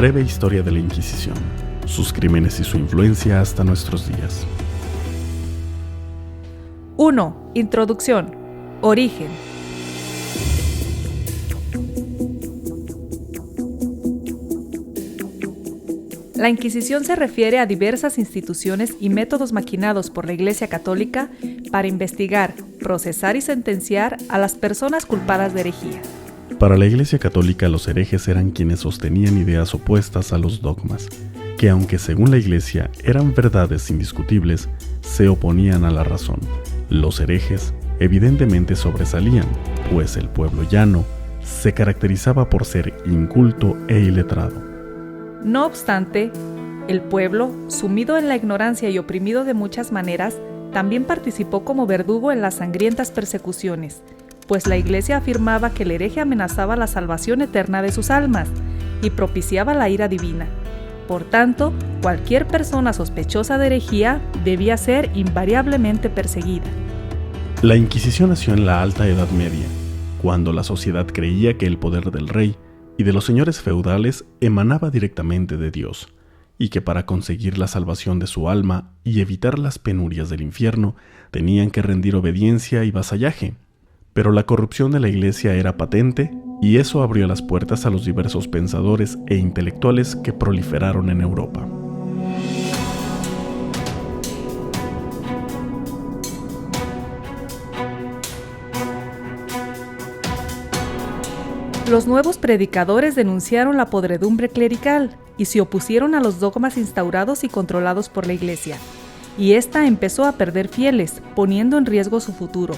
Breve historia de la Inquisición, sus crímenes y su influencia hasta nuestros días. 1. Introducción. Origen. La Inquisición se refiere a diversas instituciones y métodos maquinados por la Iglesia Católica para investigar, procesar y sentenciar a las personas culpadas de herejía. Para la Iglesia Católica, los herejes eran quienes sostenían ideas opuestas a los dogmas, que aunque según la Iglesia eran verdades indiscutibles, se oponían a la razón. Los herejes evidentemente sobresalían, pues el pueblo llano se caracterizaba por ser inculto e iletrado. No obstante, el pueblo, sumido en la ignorancia y oprimido de muchas maneras, también participó como verdugo en las sangrientas persecuciones, pues la Iglesia afirmaba que el hereje amenazaba la salvación eterna de sus almas y propiciaba la ira divina. Por tanto, cualquier persona sospechosa de herejía debía ser invariablemente perseguida. La Inquisición nació en la Alta Edad Media, cuando la sociedad creía que el poder del rey y de los señores feudales emanaba directamente de Dios, y que para conseguir la salvación de su alma y evitar las penurias del infierno, tenían que rendir obediencia y vasallaje. Pero la corrupción de la Iglesia era patente, y eso abrió las puertas a los diversos pensadores e intelectuales que proliferaron en Europa. Los nuevos predicadores denunciaron la podredumbre clerical y se opusieron a los dogmas instaurados y controlados por la Iglesia, y ésta empezó a perder fieles, poniendo en riesgo su futuro.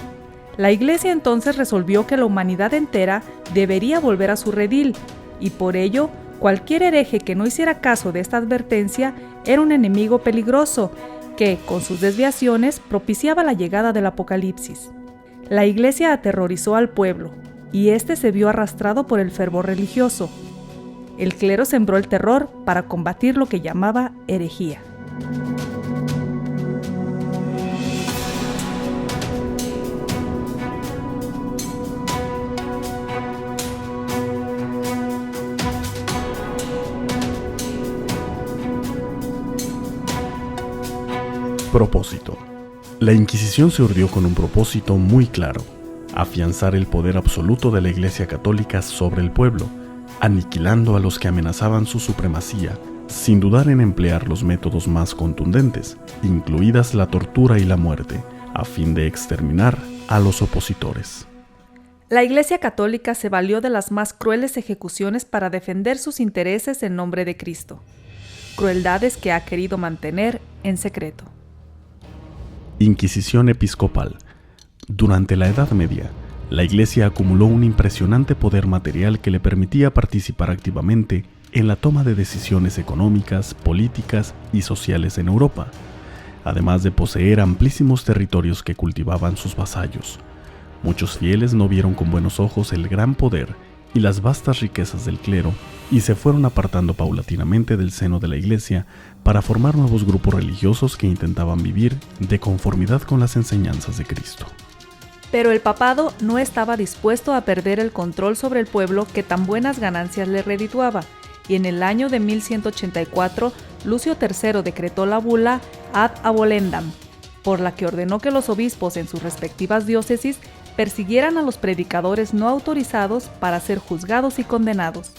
La Iglesia entonces resolvió que la humanidad entera debería volver a su redil, y por ello, cualquier hereje que no hiciera caso de esta advertencia era un enemigo peligroso que, con sus desviaciones, propiciaba la llegada del Apocalipsis. La Iglesia aterrorizó al pueblo, y éste se vio arrastrado por el fervor religioso. El clero sembró el terror para combatir lo que llamaba herejía. Propósito. La Inquisición se urdió con un propósito muy claro: afianzar el poder absoluto de la Iglesia Católica sobre el pueblo, aniquilando a los que amenazaban su supremacía, sin dudar en emplear los métodos más contundentes, incluidas la tortura y la muerte, a fin de exterminar a los opositores. La Iglesia Católica se valió de las más crueles ejecuciones para defender sus intereses en nombre de Cristo, crueldades que ha querido mantener en secreto. Inquisición episcopal. Durante la Edad Media, la Iglesia acumuló un impresionante poder material que le permitía participar activamente en la toma de decisiones económicas, políticas y sociales en Europa, además de poseer amplísimos territorios que cultivaban sus vasallos. Muchos fieles no vieron con buenos ojos el gran poder y las vastas riquezas del clero y se fueron apartando paulatinamente del seno de la Iglesia para formar nuevos grupos religiosos que intentaban vivir de conformidad con las enseñanzas de Cristo. Pero el papado no estaba dispuesto a perder el control sobre el pueblo que tan buenas ganancias le redituaba, y en el año de 1184 Lucio III decretó la bula Ad Abolendam, por la que ordenó que los obispos en sus respectivas diócesis persiguieran a los predicadores no autorizados para ser juzgados y condenados.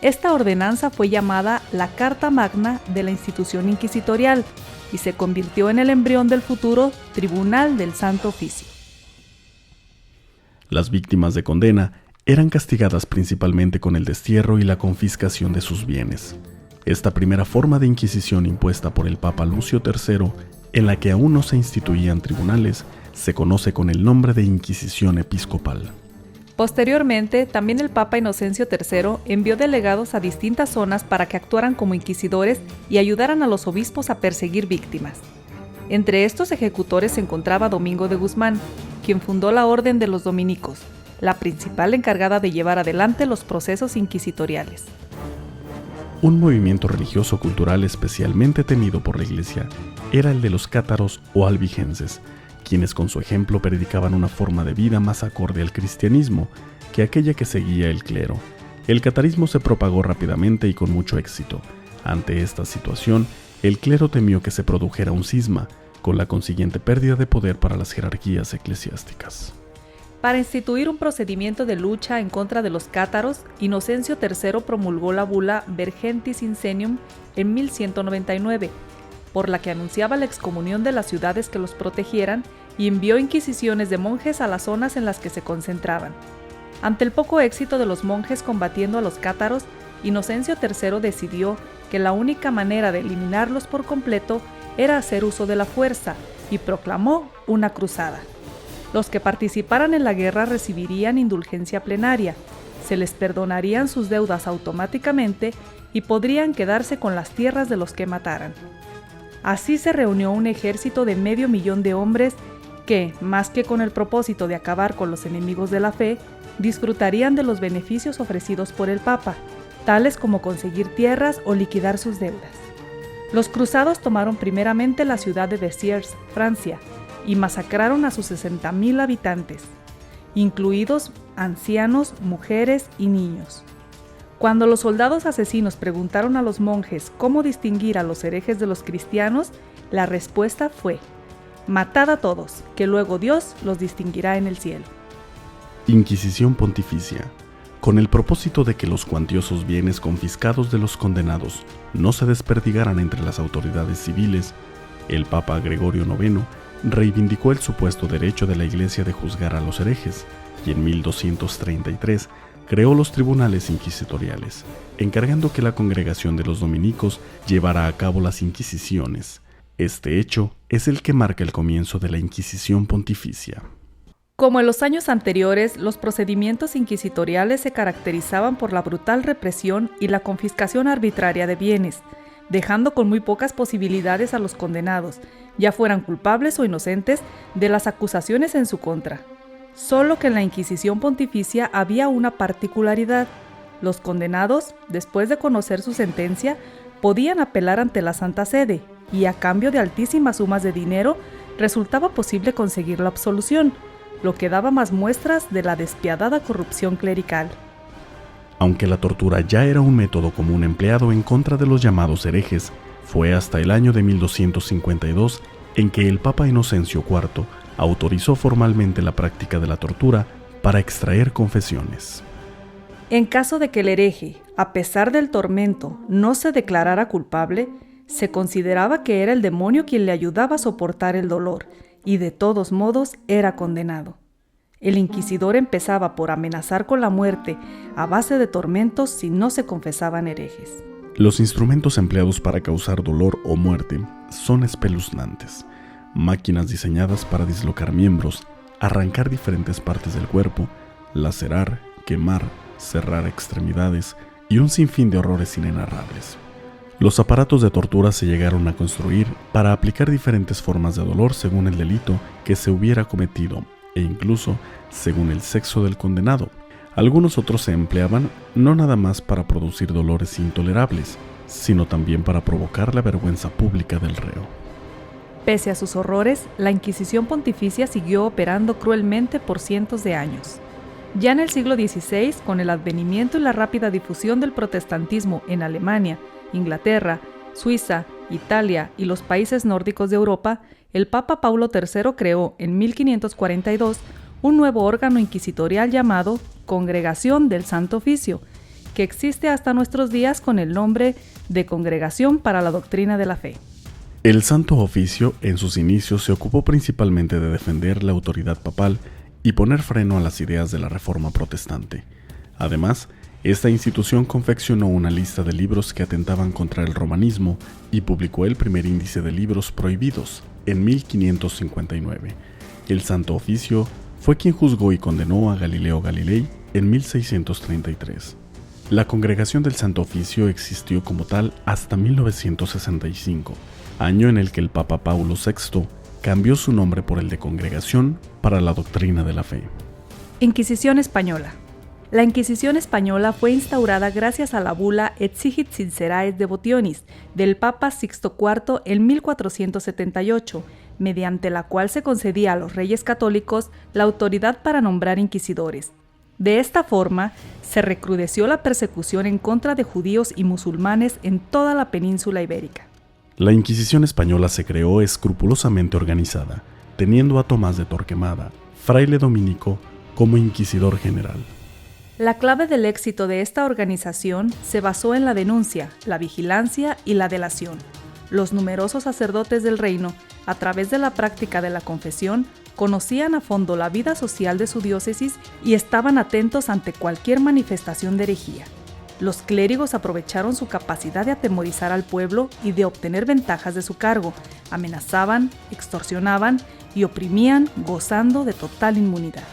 Esta ordenanza fue llamada la Carta Magna de la institución inquisitorial y se convirtió en el embrión del futuro Tribunal del Santo Oficio. Las víctimas de condena eran castigadas principalmente con el destierro y la confiscación de sus bienes. Esta primera forma de inquisición impuesta por el Papa Lucio III, en la que aún no se instituían tribunales, se conoce con el nombre de Inquisición episcopal. Posteriormente, también el Papa Inocencio III envió delegados a distintas zonas para que actuaran como inquisidores y ayudaran a los obispos a perseguir víctimas. Entre estos ejecutores se encontraba Domingo de Guzmán, quien fundó la Orden de los Dominicos, la principal encargada de llevar adelante los procesos inquisitoriales. Un movimiento religioso-cultural especialmente temido por la Iglesia era el de los cátaros o albigenses, quienes con su ejemplo predicaban una forma de vida más acorde al cristianismo que aquella que seguía el clero, El catarismo se propagó rápidamente y con mucho éxito. Ante esta situación, el clero temió que se produjera un cisma, con la consiguiente pérdida de poder para las jerarquías eclesiásticas. Para instituir un procedimiento de lucha en contra de los cátaros, Inocencio III promulgó la bula Vergentis Insenium en 1199, por la que anunciaba la excomunión de las ciudades que los protegieran y envió inquisiciones de monjes a las zonas en las que se concentraban. Ante el poco éxito de los monjes combatiendo a los cátaros, Inocencio III decidió que la única manera de eliminarlos por completo era hacer uso de la fuerza y proclamó una cruzada. Los que participaran en la guerra recibirían indulgencia plenaria, se les perdonarían sus deudas automáticamente y podrían quedarse con las tierras de los que mataran. Así se reunió un ejército de 500,000 de hombres que, más que con el propósito de acabar con los enemigos de la fe, disfrutarían de los beneficios ofrecidos por el Papa, tales como conseguir tierras o liquidar sus deudas. Los cruzados tomaron primeramente la ciudad de Béziers, Francia, y masacraron a sus 60,000 habitantes, incluidos ancianos, mujeres y niños. Cuando los soldados asesinos preguntaron a los monjes cómo distinguir a los herejes de los cristianos, la respuesta fue: matad a todos, que luego Dios los distinguirá en el cielo. Inquisición Pontificia. Con el propósito de que los cuantiosos bienes confiscados de los condenados no se desperdigaran entre las autoridades civiles, el Papa Gregorio IX reivindicó el supuesto derecho de la Iglesia de juzgar a los herejes y en 1233 creó los tribunales inquisitoriales, encargando que la congregación de los dominicos llevara a cabo las inquisiciones. Este hecho es el que marca el comienzo de la Inquisición Pontificia. Como en los años anteriores, los procedimientos inquisitoriales se caracterizaban por la brutal represión y la confiscación arbitraria de bienes, dejando con muy pocas posibilidades a los condenados, ya fueran culpables o inocentes, de las acusaciones en su contra. Solo que en la Inquisición Pontificia había una particularidad: los condenados, después de conocer su sentencia, podían apelar ante la Santa Sede, y a cambio de altísimas sumas de dinero, resultaba posible conseguir la absolución, lo que daba más muestras de la despiadada corrupción clerical. Aunque la tortura ya era un método común empleado en contra de los llamados herejes, fue hasta el año de 1252 en que el Papa Inocencio IV autorizó formalmente la práctica de la tortura para extraer confesiones. En caso de que el hereje, a pesar del tormento, no se declarara culpable, se consideraba que era el demonio quien le ayudaba a soportar el dolor, y de todos modos era condenado. El inquisidor empezaba por amenazar con la muerte a base de tormentos si no se confesaban herejes. Los instrumentos empleados para causar dolor o muerte son espeluznantes. Máquinas diseñadas para dislocar miembros, arrancar diferentes partes del cuerpo, lacerar, quemar, cerrar extremidades y un sinfín de horrores inenarrables. Los aparatos de tortura se llegaron a construir para aplicar diferentes formas de dolor según el delito que se hubiera cometido e incluso según el sexo del condenado. Algunos otros se empleaban no nada más para producir dolores intolerables, sino también para provocar la vergüenza pública del reo. Pese a sus horrores, la Inquisición Pontificia siguió operando cruelmente por cientos de años. Ya en el siglo XVI, con el advenimiento y la rápida difusión del protestantismo en Alemania, Inglaterra, Suiza, Italia y los países nórdicos de Europa, el Papa Paulo III creó en 1542 un nuevo órgano inquisitorial llamado Congregación del Santo Oficio, que existe hasta nuestros días con el nombre de Congregación para la Doctrina de la Fe. El Santo Oficio en sus inicios se ocupó principalmente de defender la autoridad papal y poner freno a las ideas de la Reforma protestante. Además, esta institución confeccionó una lista de libros que atentaban contra el romanismo y publicó el primer índice de libros prohibidos en 1559. El Santo Oficio fue quien juzgó y condenó a Galileo Galilei en 1633. La Congregación del Santo Oficio existió como tal hasta 1965, año en el que el Papa Paulo VI cambió su nombre por el de Congregación para la Doctrina de la Fe. Inquisición Española. La Inquisición Española fue instaurada gracias a la bula Exigit Sincerae Devotionis del Papa Sixto IV en 1478, mediante la cual se concedía a los reyes católicos la autoridad para nombrar inquisidores. De esta forma, se recrudeció la persecución en contra de judíos y musulmanes en toda la península ibérica. La Inquisición española se creó escrupulosamente organizada, teniendo a Tomás de Torquemada, fraile dominico, como inquisidor general. La clave del éxito de esta organización se basó en la denuncia, la vigilancia y la delación. Los numerosos sacerdotes del reino, a través de la práctica de la confesión, conocían a fondo la vida social de su diócesis y estaban atentos ante cualquier manifestación de herejía. Los clérigos aprovecharon su capacidad de atemorizar al pueblo y de obtener ventajas de su cargo, amenazaban, extorsionaban y oprimían, gozando de total inmunidad.